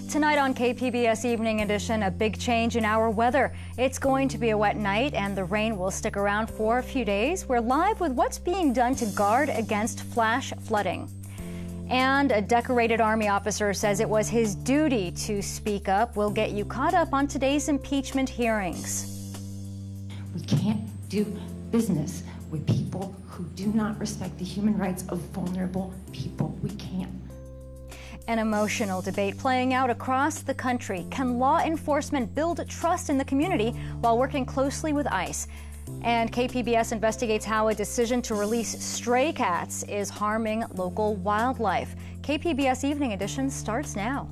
Tonight on KPBS Evening Edition, a big change in our weather. It's going to be a wet night and the rain will stick around for a few days. We're live with what's being done to guard against flash flooding. And a decorated Army officer says it was his duty to speak up. We'll get you caught up on today's impeachment hearings. We can't do business with people who do not respect the human rights of vulnerable people. We can't. An emotional debate playing out across the country. Can law enforcement build trust in the community while working closely with ICE? And KPBS investigates how a decision to release stray cats is harming local wildlife. KPBS Evening Edition starts now.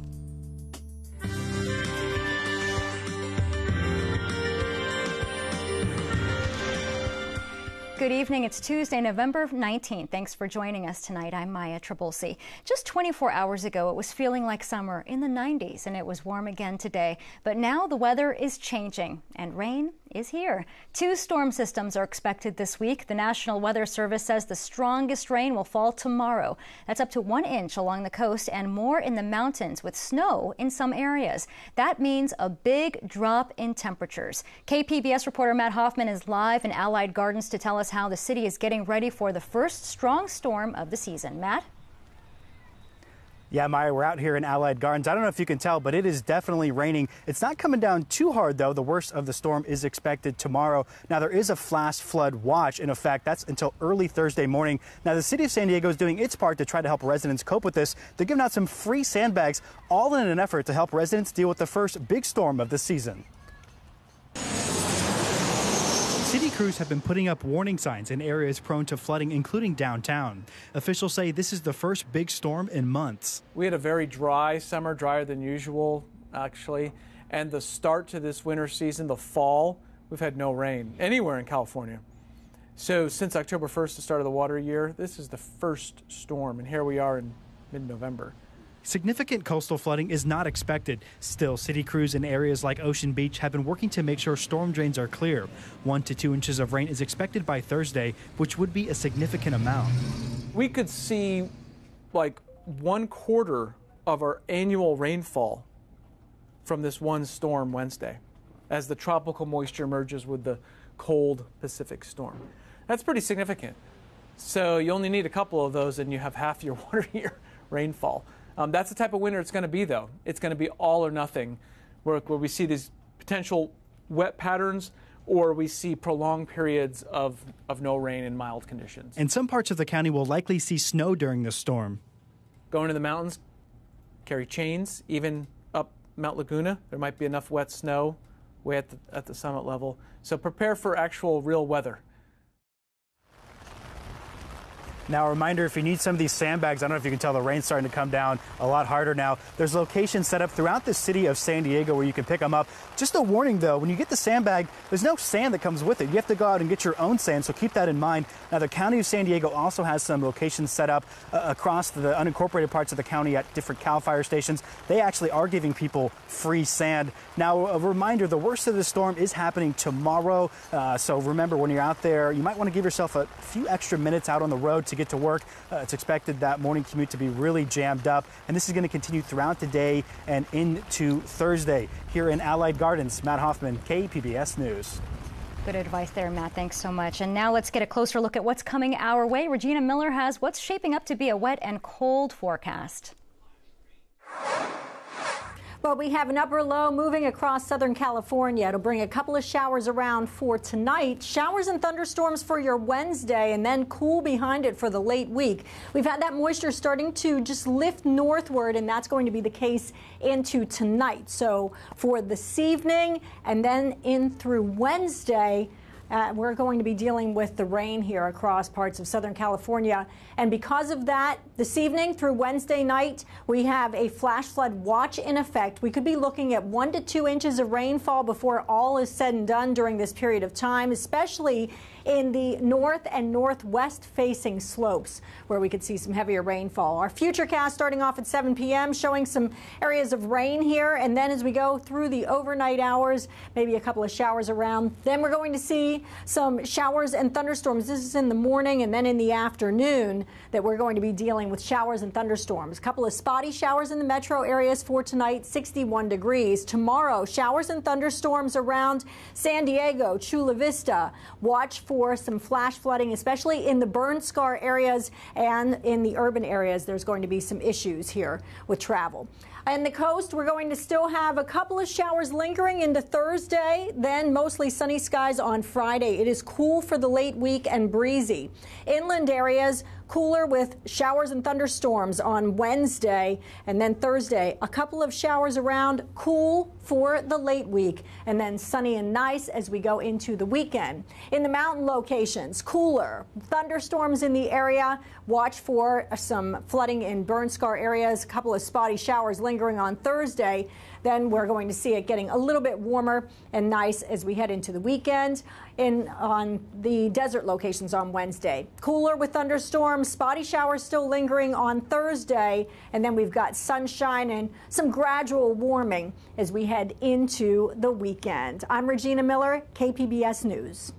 Good evening. It's Tuesday, November 19th. Thanks for joining us tonight. I'm Maya Trabulsi. Just 24 hours ago, it was feeling like summer in the 90s, and it was warm again today. But now the weather is changing, and rain is here. 2 storm systems are expected this week. The National Weather Service says the strongest rain will fall tomorrow. That's up to 1 inch along the coast and more in the mountains, with snow in some areas. That means a big drop in temperatures. KPBS reporter Matt Hoffman is live in Allied Gardens to tell us how the city is getting ready for the first strong storm of the season. Matt? Yeah, Maya, we're out here in Allied Gardens. I don't know if you can tell, but it is definitely raining. It's not coming down too hard, though. The worst of the storm is expected tomorrow. Now, there is a flash flood watch in effect. That's until early Thursday morning. Now, the city of San Diego is doing its part to try to help residents cope with this. They're giving out some free sandbags, all in an effort to help residents deal with the first big storm of the season. City crews have been putting up warning signs in areas prone to flooding, including downtown. Officials say this is the first big storm in months. We had a very dry summer, drier than usual, actually. And the start to this winter season, the fall, we've had no rain anywhere in California. So since October 1st, the start of the water year, this is the first storm. And here we are in mid-November. Significant coastal flooding is not expected. Still, city crews in areas like Ocean Beach have been working to make sure storm drains are clear. 1 to 2 inches of rain is expected by Thursday, which would be a significant amount. We could see like 1/4 of our annual rainfall from this one storm Wednesday as the tropical moisture merges with the cold Pacific storm. That's pretty significant. So you only need a couple of those and you have half your water year rainfall. That's the type of winter it's going to be, though. It's going to be all or nothing, where we see these potential wet patterns or we see prolonged periods of no rain and mild conditions. And some parts of the county will likely see snow during the storm. Going to the mountains, carry chains, even up Mount Laguna. There might be enough wet snow way at the summit level. So prepare for actual real weather. Now, a reminder, if you need some of these sandbags, I don't know if you can tell the rain's starting to come down a lot harder now. There's locations set up throughout the city of San Diego where you can pick them up. Just a warning, though, when you get the sandbag, there's no sand that comes with it. You have to go out and get your own sand, so keep that in mind. Now, the county of San Diego also has some locations set up across the unincorporated parts of the county at different CAL FIRE stations. They actually are giving people free sand. Now, a reminder, the worst of the storm is happening tomorrow. So remember, when you're out there, you might want to give yourself a few extra minutes out on the road to get to work. It's expected that morning commute to be really jammed up, and this is going to continue throughout the day and into Thursday. Here in Allied Gardens, Matt Hoffman, KPBS News. Good advice there, Matt. Thanks so much. And now let's get a closer look at what's coming our way. Regina Miller has what's shaping up to be a wet and cold forecast. Well, we have an upper low moving across Southern California. It'll bring a couple of showers around for tonight. Showers and thunderstorms for your Wednesday, and then cool behind it for the late week. We've had that moisture starting to just lift northward, and that's going to be the case into tonight. So for this evening and then in through Wednesday, we're going to be dealing with the rain here across parts of Southern California. And because of that, this evening through Wednesday night, we have a flash flood watch in effect. We could be looking at 1 to 2 inches of rainfall before all is said and done during this period of time, especially in the north and northwest facing slopes where we could see some heavier rainfall. Our FUTURECAST starting off at 7 p.m. showing some areas of rain here, and then as we go through the overnight hours, maybe a couple of showers around. Then we're going to see see some showers and thunderstorms. This is in the morning and then in the afternoon that we're going to be dealing with showers and thunderstorms. A couple of spotty showers in the metro areas for tonight, 61 degrees. Tomorrow, showers and thunderstorms around San Diego, Chula Vista. Watch for some flash flooding, especially in the burn scar areas and in the urban areas. There's going to be some issues here with travel. And the coast, we're going to still have a couple of showers lingering into Thursday, then mostly sunny skies on Friday. It is cool for the late week and breezy. Inland areas, cooler with showers and thunderstorms on Wednesday, and then Thursday, a couple of showers around, cool for the late week, and then sunny and nice as we go into the weekend. In the mountain locations, cooler, thunderstorms in the area. Watch for some flooding in burn scar areas, a couple of spotty showers lingering on Thursday. Then we're going to see it getting a little bit warmer and nice as we head into the weekend. On the desert locations on Wednesday, cooler with thunderstorms, spotty showers still lingering on Thursday, and then we've got sunshine and some gradual warming as we head into the weekend. I'm Regina Miller, KPBS News.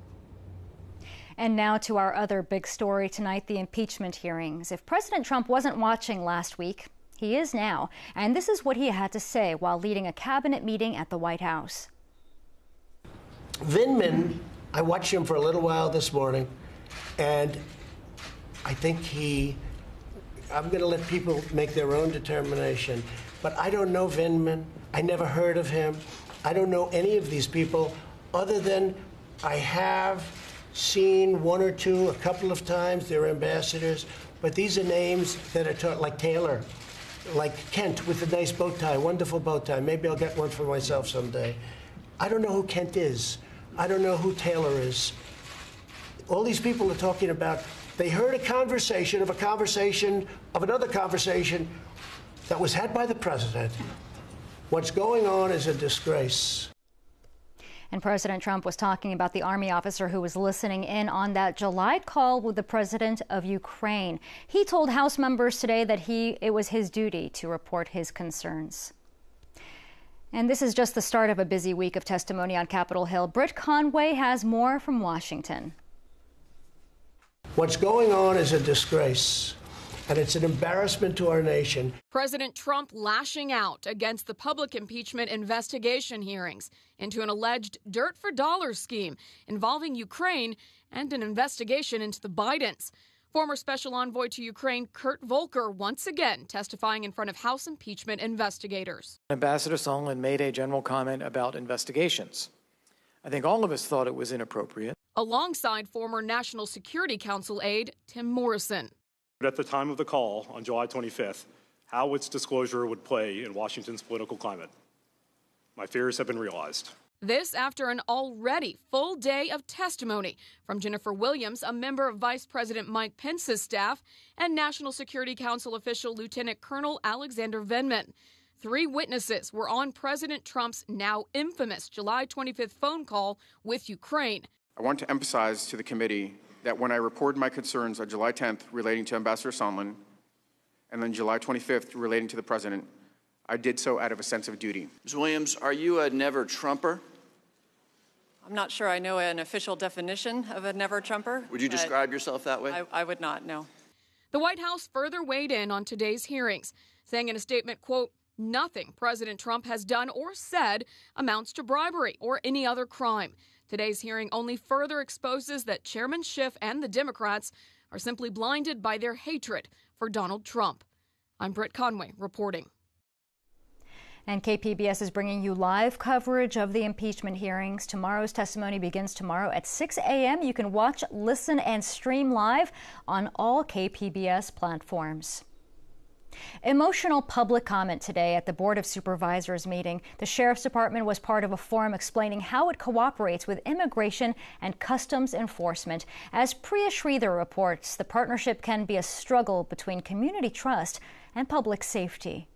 And now to our other big story tonight, the impeachment hearings. If President Trump wasn't watching last week, he is now. And this is what he had to say while leading a cabinet meeting at the White House. Vindman, I watched him for a little while this morning, and I think I'm going to let people make their own determination. But I don't know Vindman. I never heard of him. I don't know any of these people other than I have seen one or two a couple of times. They're ambassadors. But these are names that are taught, like Taylor, like Kent with a nice bow tie, wonderful bow tie. Maybe I'll get one for myself someday. I don't know who Kent is. I don't know who Taylor is. All these people are talking about, they heard a conversation of another conversation that was had by the president. What's going on is a disgrace. And President Trump was talking about the Army officer who was listening in on that July call with the president of Ukraine. He told House members today that it was his duty to report his concerns. And this is just the start of a busy week of testimony on Capitol Hill. Britt Conway has more from Washington. What's going on is a disgrace, and it's an embarrassment to our nation. President Trump lashing out against the public impeachment investigation hearings into an alleged dirt for dollars scheme involving Ukraine and an investigation into the Bidens. Former Special Envoy to Ukraine Kurt Volker once again testifying in front of House impeachment investigators. Ambassador Sondland made a general comment about investigations. I think all of us thought it was inappropriate. Alongside former National Security Council aide Tim Morrison. At the time of the call on July 25th, how its disclosure would play in Washington's political climate. My fears have been realized. This after an already full day of testimony from Jennifer Williams, a member of Vice President Mike Pence's staff, and National Security Council official Lieutenant Colonel Alexander Vindman. 3 witnesses were on President Trump's now infamous July 25th phone call with Ukraine. I want to emphasize to the committee that when I reported my concerns on July 10th relating to Ambassador Sondland and then July 25th relating to the president, I did so out of a sense of duty. Ms. Williams, are you a never-Trumper? I'm not sure I know an official definition of a never-Trumper. Would you describe yourself that way? I would not, no. The White House further weighed in on today's hearings, saying in a statement, quote, nothing President Trump has done or said amounts to bribery or any other crime. Today's hearing only further exposes that Chairman Schiff and the Democrats are simply blinded by their hatred for Donald Trump. I'm Britt Conway reporting. And KPBS is bringing you live coverage of the impeachment hearings. Tomorrow's testimony begins tomorrow at 6 a.m. You can watch, listen, and stream live on all KPBS platforms. Emotional public comment today at the Board of Supervisors meeting. The Sheriff's Department was part of a forum explaining how it cooperates with immigration and customs enforcement. As Priya Sridhar reports, the partnership can be a struggle between community trust and public safety.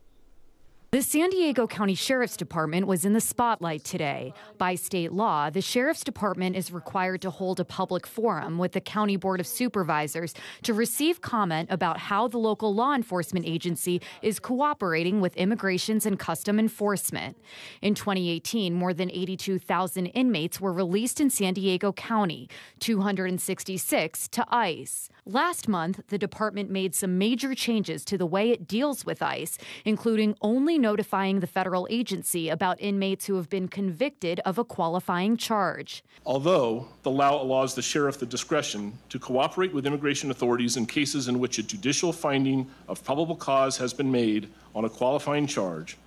The San Diego County Sheriff's Department was in the spotlight today. By state law, the Sheriff's Department is required to hold a public forum with the County Board of Supervisors to receive comment about how the local law enforcement agency is cooperating with Immigrations and Custom Enforcement. In 2018, more than 82,000 inmates were released in San Diego County, 266 to ICE. Last month, the department made some major changes to the way it deals with ICE, including only notifying the federal agency about inmates who have been convicted of a qualifying charge. Although the law allows the sheriff the discretion to cooperate with immigration authorities in cases in which a judicial finding of probable cause has been made on a qualifying charge,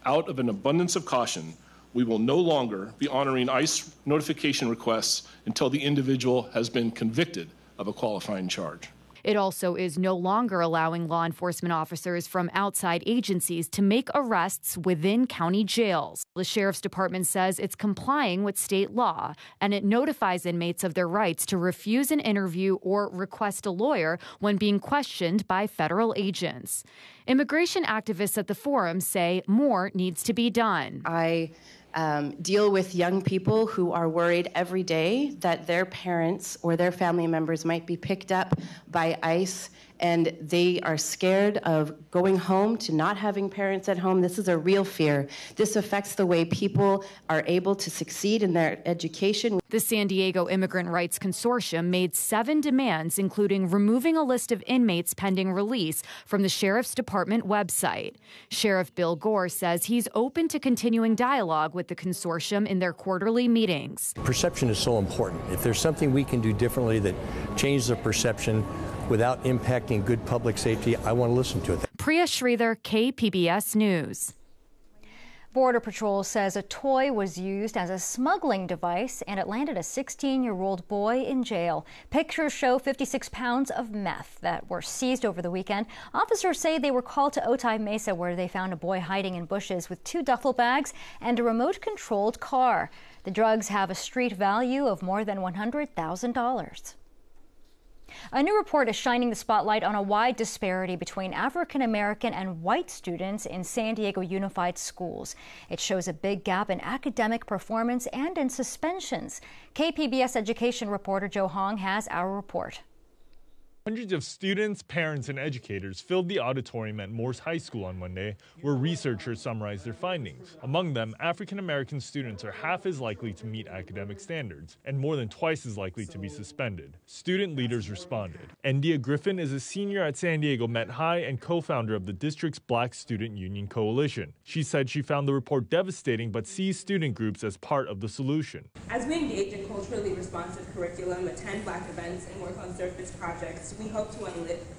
out of an abundance of caution, we will no longer be honoring ICE notification requests until the individual has been convicted of a qualifying charge. It also is no longer allowing law enforcement officers from outside agencies to make arrests within county jails. The Sheriff's Department says it's complying with state law, and it notifies inmates of their rights to refuse an interview or request a lawyer when being questioned by federal agents. Immigration activists at the forum say more needs to be done. I deal with young people who are worried every day that their parents or their family members might be picked up by ICE, and they are scared of going home to not having parents at home. This is a real fear. This affects the way people are able to succeed in their education. The San Diego Immigrant Rights Consortium made 7 demands, including removing a list of inmates pending release from the Sheriff's Department website. Sheriff Bill Gore says he's open to continuing dialogue with the consortium in their quarterly meetings. Perception is so important. If there's something we can do differently that changes the perception without impacting good public safety, I want to listen to it. Priya Sridhar, KPBS News. Border Patrol says a toy was used as a smuggling device and it landed a 16-year-old boy in jail. Pictures show 56 pounds of meth that were seized over the weekend. Officers say they were called to Otay Mesa, where they found a boy hiding in bushes with 2 duffel bags and a remote-controlled car. The drugs have a street value of more than $100,000. A new report is shining the spotlight on a wide disparity between African American and white students in San Diego Unified Schools. It shows a big gap in academic performance and in suspensions. KPBS education reporter Joe Hong has our report. Hundreds of students, parents, and educators filled the auditorium at Morse High School on Monday, where researchers summarized their findings. Among them, African-American students are half as likely to meet academic standards and more than twice as likely to be suspended. Student leaders responded. Endia Griffin is a senior at San Diego Met High and co-founder of the district's Black Student Union Coalition. She said she found the report devastating but sees student groups as part of the solution. As we engage in culturally responsive curriculum, attend Black events, and work on surface projects, we hope to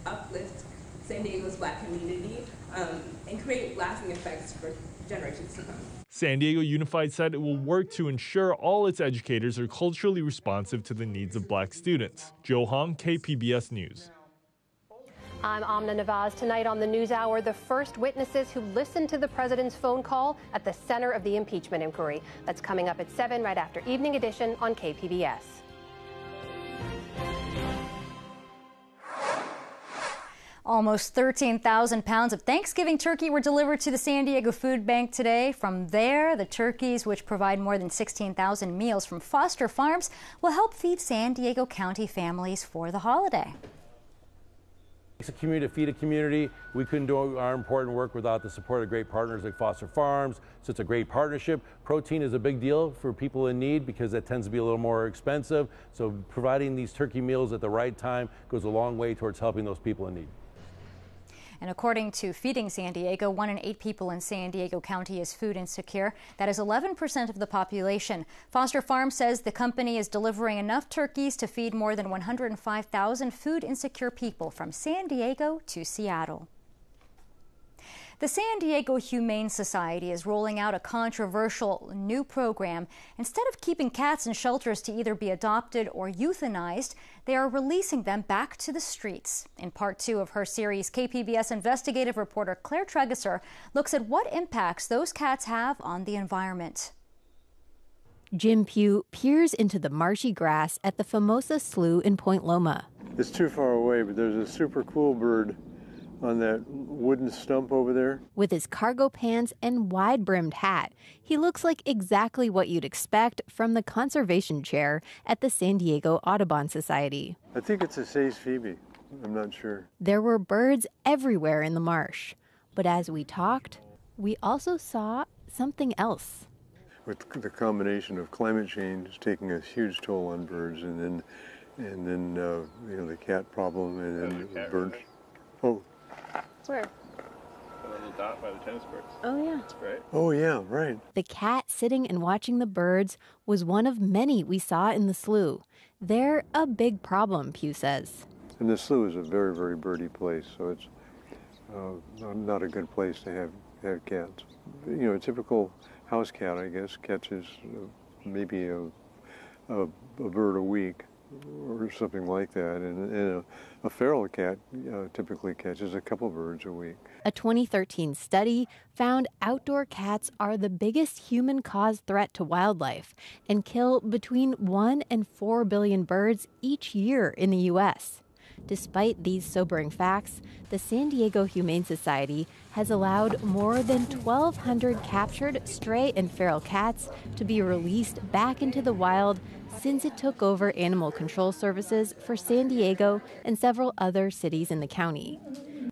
uplift San Diego's Black community and create lasting effects for generations to come. San Diego Unified said it will work to ensure all its educators are culturally responsive to the needs of Black students. Joe Hong, KPBS News. I'm Amna Nawaz. Tonight on the NewsHour, the first witnesses who listened to the president's phone call at the center of the impeachment inquiry. That's coming up at 7 right after Evening Edition on KPBS. Almost 13,000 pounds of Thanksgiving turkey were delivered to the San Diego Food Bank today. From there, the turkeys, which provide more than 16,000 meals from Foster Farms, will help feed San Diego County families for the holiday. It's a community to feed a community. We couldn't do our important work without the support of great partners like Foster Farms. So it's a great partnership. Protein is a big deal for people in need because it tends to be a little more expensive. So providing these turkey meals at the right time goes a long way towards helping those people in need. And according to Feeding San Diego, 1 in 8 people in San Diego County is food insecure. That is 11% of the population. Foster Farms says the company is delivering enough turkeys to feed more than 105,000 food insecure people from San Diego to Seattle. The San Diego Humane Society is rolling out a controversial new program. Instead of keeping cats in shelters to either be adopted or euthanized, they are releasing them back to the streets. In part 2 of her series, KPBS investigative reporter Claire Tregeser looks at what impacts those cats have on the environment. Jim Pugh peers into the marshy grass at the Famosa Slough in Point Loma. It's too far away, but there's a super cool bird on that wooden stump over there. With his cargo pants and wide-brimmed hat, he looks like exactly what you'd expect from the conservation chair at the San Diego Audubon Society. I think it's a Say's Phoebe. I'm not sure. There were birds everywhere in the marsh. But as we talked, we also saw something else. With the combination of climate change taking a huge toll on birds, and then the cat problem, and then the birds. Oh. Where? The little dot by the tennis courts. Oh, yeah. Right. Oh, yeah, right. The cat sitting and watching the birds was one of many we saw in the slough. They're a big problem, Pugh says. And the slough is a very, very birdy place, so it's not a good place to have cats. A typical house cat, I guess, catches maybe a bird a week or something like that, and a feral cat typically catches a couple birds a week. A 2013 study found outdoor cats are the biggest human-caused threat to wildlife and kill between 1 and 4 billion birds each year in the U.S. Despite these sobering facts, the San Diego Humane Society has allowed more than 1,200 captured stray and feral cats to be released back into the wild since it took over animal control services for San Diego and several other cities in the county.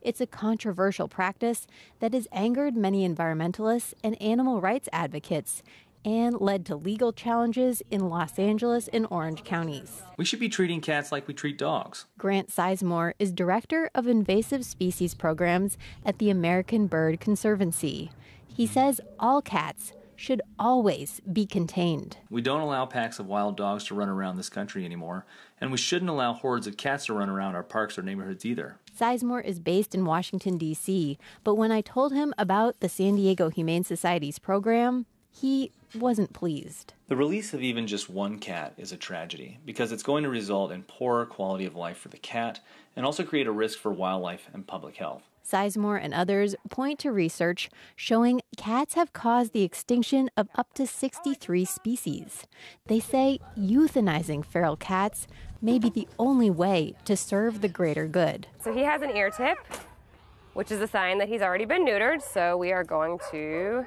It's a controversial practice that has angered many environmentalists and animal rights advocates and led to legal challenges in Los Angeles and Orange counties. We should be treating cats like we treat dogs. Grant Sizemore is director of invasive species programs at the American Bird Conservancy. He says all cats should always be contained. We don't allow packs of wild dogs to run around this country anymore, and we shouldn't allow hordes of cats to run around our parks or neighborhoods either. Sizemore is based in Washington, D.C., but when I told him about the San Diego Humane Society's program, he wasn't pleased. The release of even just one cat is a tragedy because it's going to result in poorer quality of life for the cat and also create a risk for wildlife and public health. Sizemore and others point to research showing cats have caused the extinction of up to 63 species. They say euthanizing feral cats may be the only way to serve the greater good. So he has an ear tip, which is a sign that he's already been neutered, so we are going to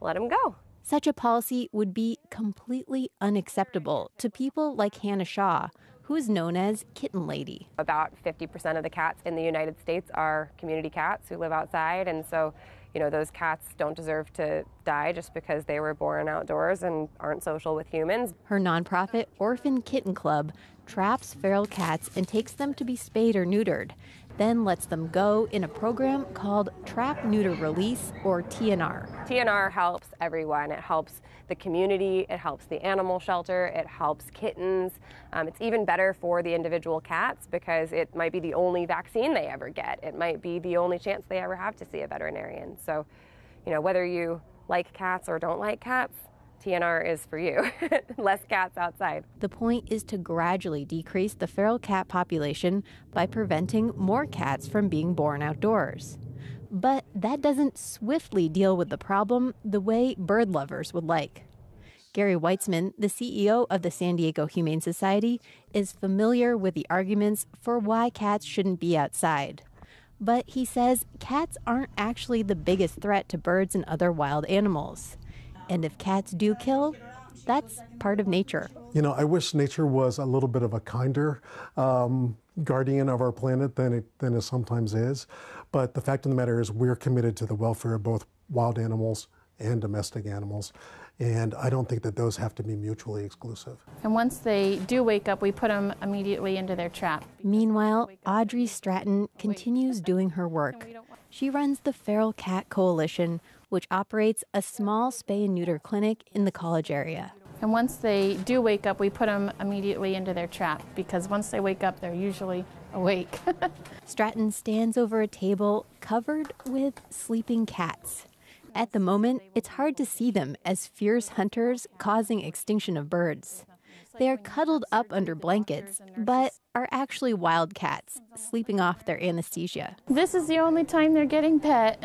let him go. Such a policy would be completely unacceptable to people like Hannah Shaw, who is known as Kitten Lady. About 50% of the cats in the United States are community cats who live outside, and so, those cats don't deserve to die just because they were born outdoors and aren't social with humans. Her nonprofit Orphan Kitten Club traps feral cats and takes them to be spayed or neutered, then lets them go in a program called Trap, Neuter, Release, or TNR. TNR helps everyone. It helps the community, it helps the animal shelter, it helps kittens. It's even better for the individual cats because it might be the only vaccine they ever get. It might be the only chance they ever have to see a veterinarian. So, whether you like cats or don't like cats, TNR is for you. Less cats outside. The point is to gradually decrease the feral cat population by preventing more cats from being born outdoors. But that doesn't swiftly deal with the problem the way bird lovers would like. Gary Weitzman, the CEO of the San Diego Humane Society, is familiar with the arguments for why cats shouldn't be outside. But he says cats aren't actually the biggest threat to birds and other wild animals. And if cats do kill, that's part of nature. I wish nature was a little bit of a kinder guardian of our planet than it sometimes is. But the fact of the matter is we're committed to the welfare of both wild animals and domestic animals. And I don't think that those have to be mutually exclusive. And once they do wake up, we put them immediately into their trap. Meanwhile, Audrey Stratton continues doing her work. She runs the Feral Cat Coalition, which operates a small spay and neuter clinic in the College area. And once they do wake up, we put them immediately into their trap because once they wake up, they're usually awake. Stratton stands over a table covered with sleeping cats. At the moment, it's hard to see them as fierce hunters causing extinction of birds. They are cuddled up under blankets, but are actually wild cats, sleeping off their anesthesia. This is the only time they're getting pet.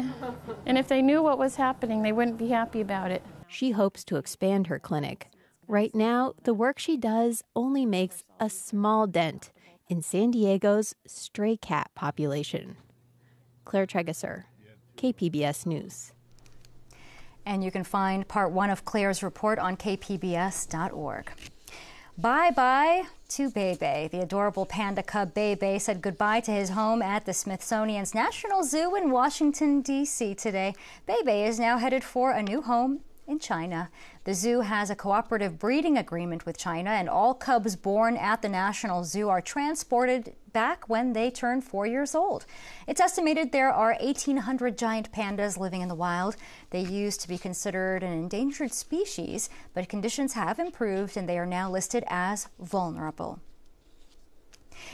And if they knew what was happening, they wouldn't be happy about it. She hopes to expand her clinic. Right now, the work she does only makes a small dent in San Diego's stray cat population. Claire Tregesser, KPBS News. And you can find part 1 of Claire's report on kpbs.org. Bye-bye to Bebe. The adorable panda cub Bebe said goodbye to his home at the Smithsonian's National Zoo in Washington, D.C. today. Bebe is now headed for a new home in China. The zoo has a cooperative breeding agreement with China, and all cubs born at the National Zoo are transported back when they turn 4 years old. It's estimated there are 1,800 giant pandas living in the wild. They used to be considered an endangered species, but conditions have improved and they are now listed as vulnerable.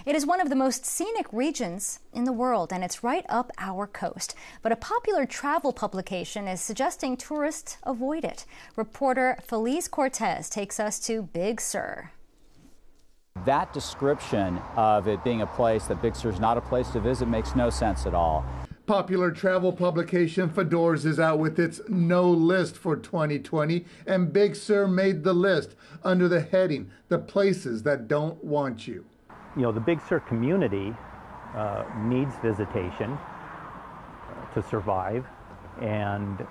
It is one of the most scenic regions in the world, and it's right up our coast. But a popular travel publication is suggesting tourists avoid it. Reporter Feliz Cortez takes us to Big Sur. That description of it being a place that Big Sur is not a place to visit makes no sense at all. Popular travel publication FODOR'S is out with its no list for 2020, and Big Sur made the list under the heading, The Places That Don't Want You. You know, the Big Sur community needs visitation to survive, and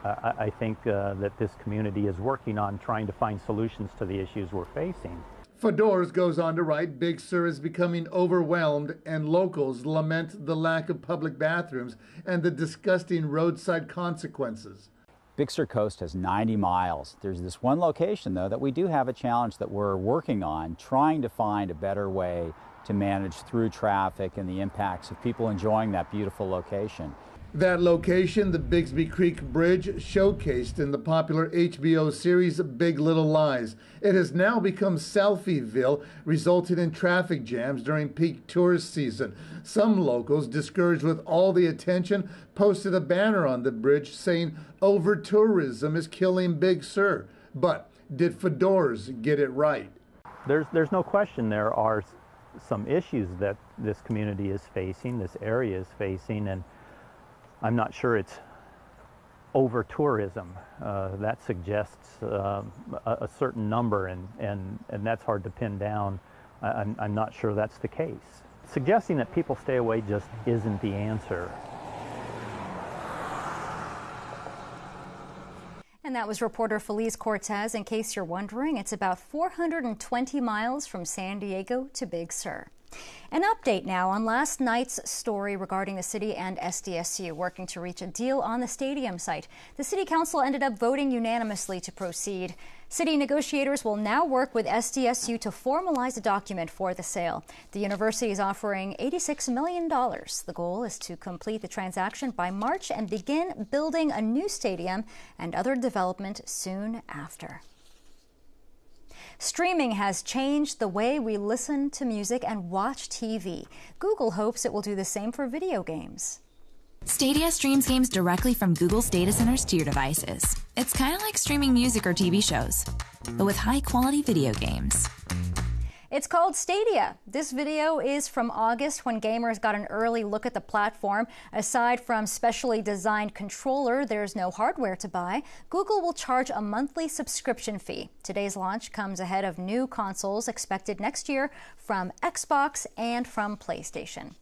I think that this community is working on trying to find solutions to the issues we're facing. FODOR'S goes on to write, Big Sur is becoming overwhelmed, and locals lament the lack of public bathrooms and the disgusting roadside consequences. Big Sur Coast has 90 miles. There's this one location, though, that we do have a challenge that we're working on, trying to find a better way to manage through traffic and the impacts of people enjoying that beautiful location. That location, the Bigsby Creek Bridge, showcased in the popular HBO series Big Little Lies. It has now become Selfieville, resulting in traffic jams during peak tourist season. Some locals, discouraged with all the attention, posted a banner on the bridge saying, "Over-tourism is killing Big Sur." But did FODOR'S get it right? There's no question there are some issues that this community is facing, this area is facing, and I'm not sure it's over tourism. That suggests a certain number, and that's hard to pin down. I'm not sure that's the case. Suggesting that people stay away just isn't the answer. And that was reporter Feliz Cortez. In case you're wondering, it's about 420 miles from San Diego to Big Sur. An update now on last night's story regarding the city and SDSU working to reach a deal on the stadium site. The city council ended up voting unanimously to proceed. City negotiators will now work with SDSU to formalize a document for the sale. The university is offering $86 million. The goal is to complete the transaction by March and begin building a new stadium and other development soon after. Streaming has changed the way we listen to music and watch TV. Google hopes it will do the same for video games. Stadia streams games directly from Google's data centers to your devices. It's kind of like streaming music or TV shows, but with high-quality video games. It's called Stadia. This video is from August when gamers got an early look at the platform. Aside from specially designed controller, there's no hardware to buy. Google will charge a monthly subscription fee. Today's launch comes ahead of new consoles expected next year from Xbox and from PlayStation.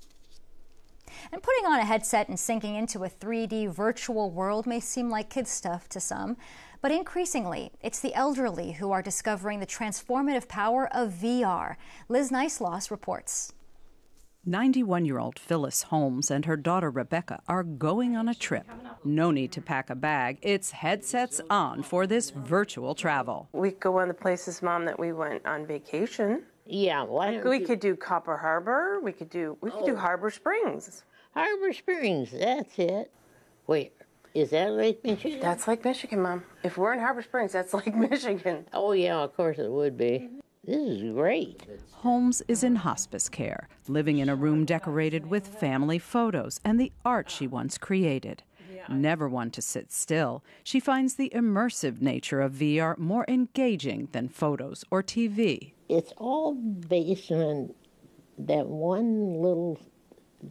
And putting on a headset and sinking into a 3D virtual world may seem like kid stuff to some, but increasingly, it's the elderly who are discovering the transformative power of VR. Liz Niceloss reports. 91-year-old Phyllis Holmes and her daughter Rebecca are going on a trip. No need to pack a bag. It's headsets on for this virtual travel. We could go on the places, Mom, that we went on vacation. Yeah, we could do Copper Harbor. We could do Harbor Springs. Harbor Springs, that's it. Wait, is that Lake Michigan? That's Lake Michigan, Mom. If we're in Harbor Springs, that's Lake Michigan. Oh yeah, of course it would be. This is great. Holmes is in hospice care, living in a room decorated with family photos and the art she once created. Never one to sit still, she finds the immersive nature of VR more engaging than photos or TV. It's all based on that one little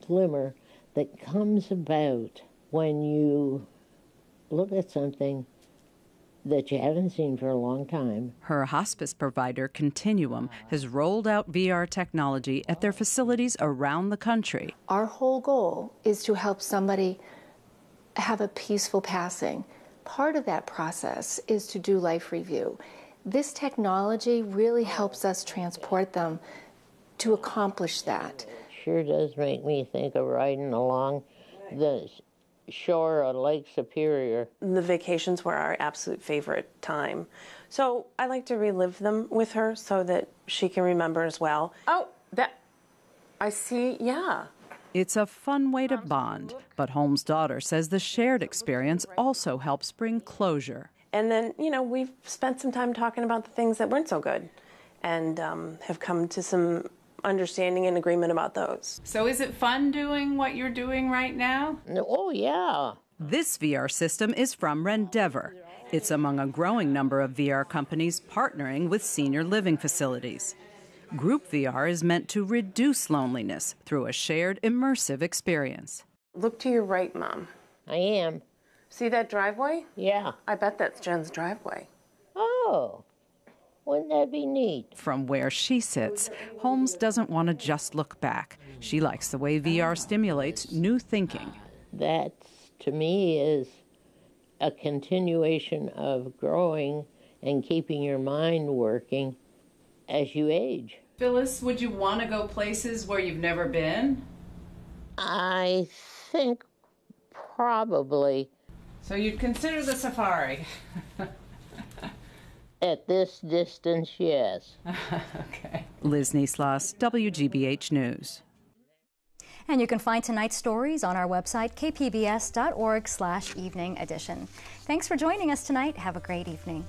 glimmer that comes about when you look at something that you haven't seen for a long time. Her hospice provider, Continuum, has rolled out VR technology at their facilities around the country. Our whole goal is to help somebody have a peaceful passing. Part of that process is to do life review. This technology really helps us transport them to accomplish that. Sure does make me think of riding along the shore of Lake Superior. The vacations were our absolute favorite time. So I like to relive them with her so that she can remember as well. Oh, I see, yeah. It's a fun way to bond, but Holmes' daughter says the shared experience also helps bring closure. And then, we've spent some time talking about the things that weren't so good and have come to some understanding and agreement about those. So is it fun doing what you're doing right now? Oh, yeah. This VR system is from Rendeavor. It's among a growing number of VR companies partnering with senior living facilities. Group VR is meant to reduce loneliness through a shared immersive experience. Look to your right, Mom. I am. See that driveway? Yeah. I bet that's Jen's driveway. Oh. Wouldn't that be neat? From where she sits, Holmes doesn't want to just look back. She likes the way VR stimulates new thinking. That, to me, is a continuation of growing and keeping your mind working as you age. Phyllis, would you want to go places where you've never been? I think probably. So you'd consider the safari? At this distance, yes. Okay. Liz Nislas, WGBH News. And you can find tonight's stories on our website, kpbs.org/evening edition. Thanks for joining us tonight. Have a great evening.